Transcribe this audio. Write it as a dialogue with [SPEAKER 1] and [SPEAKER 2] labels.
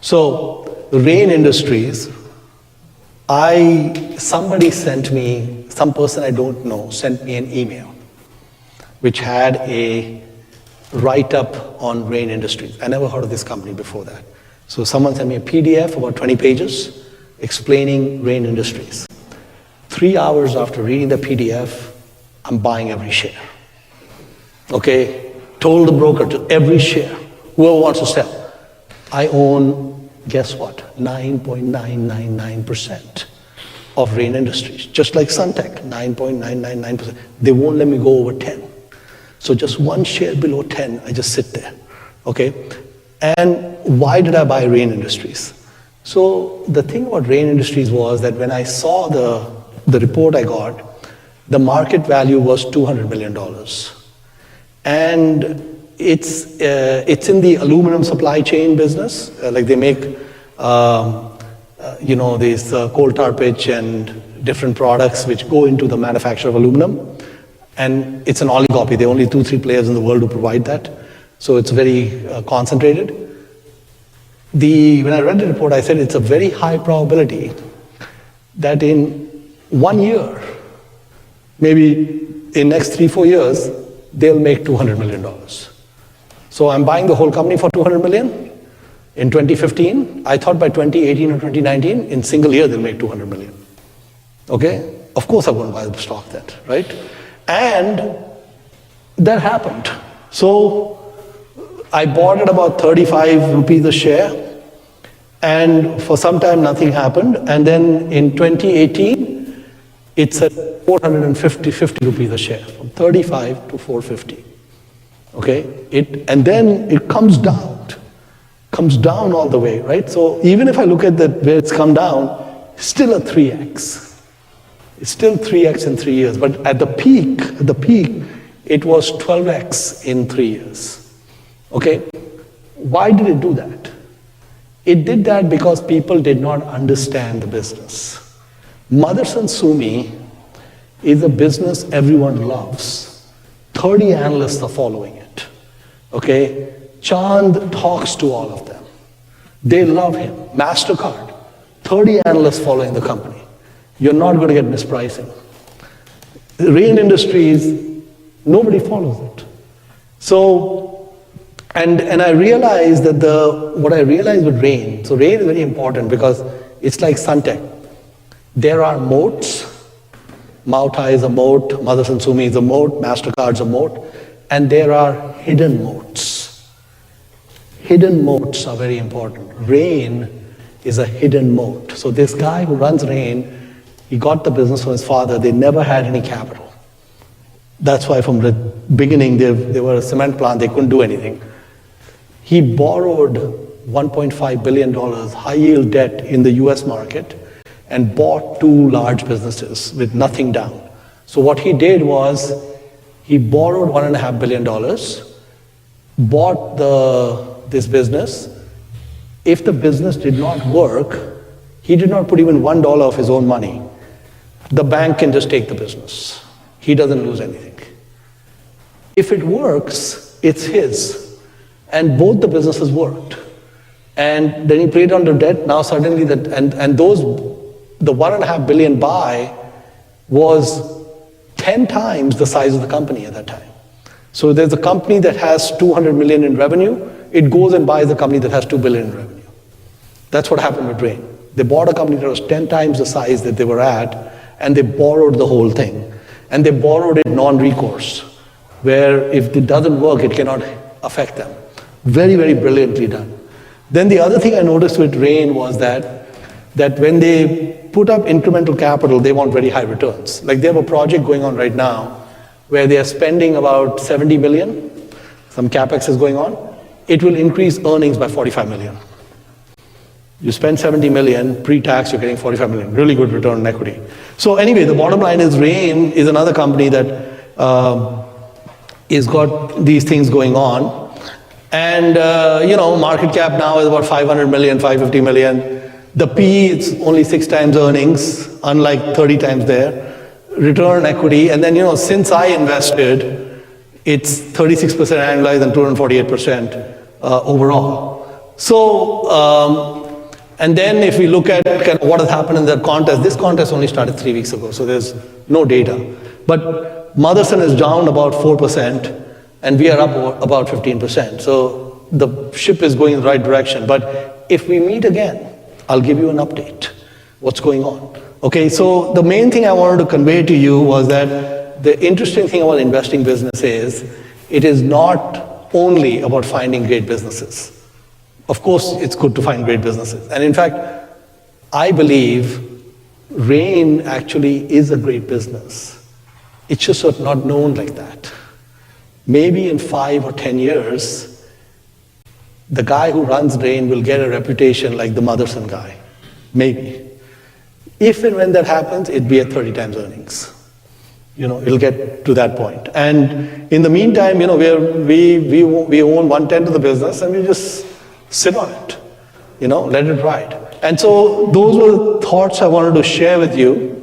[SPEAKER 1] So Rain Industries, somebody sent me, some person I don't know sent me an email which had a write-up on Rain Industries. I never heard of this company before that. So someone sent me a PDF, about 20 pages, explaining Rain Industries. 3 hours after reading the PDF, I'm buying every share. Okay, told the broker to every share, whoever wants to sell. I own, guess what, 9.999% of Rain Industries, just like Suntech, 9.999%. They won't let me go over 10. So just one share below 10, I just sit there, okay? And why did I buy Rain Industries? So the thing about Rain Industries was that when I saw the report I got, the market value was $200 million. And it's in the aluminum supply chain business. Like they make, these coal tar pitch and different products which go into the manufacture of aluminum. And it's an oligopoly. There are only 2-3 players in the world who provide that. So it's very concentrated. When I read the report, I said it's a very high probability that in 1 year, maybe in next 3-4 years, they'll make $200 million. So I'm buying the whole company for $200 million. In 2015, I thought by 2018 or 2019, in single year, they'll make $200 million. Okay? Of course I won't buy the stock then, right? And that happened. So I bought at about 35 rupees a share, and for some time nothing happened. And then in 2018, it's at 450 rupees a share, from 35 to 450. Okay, and then it comes down all the way, right? So even if I look at where it's come down, still a 3x. It's still 3x in 3 years, but at the peak, it was 12x in 3 years. Okay, why did it do that? It did that because people did not understand the business. Motherson Sumi is a business everyone loves. 30 analysts are following it. Okay, Chand talks to all of them. They love him. MasterCard, 30 analysts following the company. You're not going to get mispricing. Rain Industries, nobody follows it. So, and I realized that what I realized with Rain, so Rain is very important because it's like Suntech. There are moats. Mautai is a moat, Motherson Sumi is a moat, MasterCard's a moat, and there are hidden moats. Hidden moats are very important. Rain is a hidden moat. So this guy who runs Rain, he got the business from his father. They never had any capital. That's why from the beginning, they were a cement plant. They couldn't do anything. He borrowed $1.5 billion high yield debt in the US market and bought 2 large businesses with nothing down. So what he did was he borrowed $1.5 billion, bought this business. If the business did not work, he did not put even $1 of his own money. The bank can just take the business. He doesn't lose anything. If it works, it's his. And both the businesses worked. And then he paid on the debt. Now suddenly the $1.5 billion buy was 10 times the size of the company at that time. So there's a company that has 200 million in revenue. It goes and buys a company that has 2 billion in revenue. That's what happened with Rain. They bought a company that was 10 times the size that they were at, and they borrowed the whole thing. And they borrowed it non-recourse, where if it doesn't work, it cannot affect them. Very, very brilliantly done. Then the other thing I noticed with Rain was that when they put up incremental capital, they want very high returns. Like they have a project going on right now where they are spending about 70 million. Some capex is going on. It will increase earnings by 45 million. You spend 70 million, pre-tax, you're getting 45 million. Really good return on equity. So anyway, the bottom line is Rain is another company that is got these things going on. And, market cap now is about 500 million, 550 million. The PE, it's only 6 times earnings, unlike 30 times there. Return on equity, and then, since I invested, it's 36% annualized and 248% overall. So, and then if we look at kind of what has happened in the contest, this contest only started 3 weeks ago, so there's no data. But Motherson is down about 4%, and we are up about 15%. So the ship is going in the right direction. But if we meet again, I'll give you an update. What's going on? Okay, so the main thing I wanted to convey to you was that the interesting thing about investing business is it is not only about finding great businesses. Of course, it's good to find great businesses. And in fact, I believe Rain actually is a great business. It's just not known like that. Maybe in 5 or 10 years, the guy who runs Rain will get a reputation like the Motherson guy. Maybe. If and when that happens, it'd be at 30 times earnings. It'll get to that point. And in the meantime, we own 1/10 of the business and we just sit on it, let it ride. And so those were the thoughts I wanted to share with you.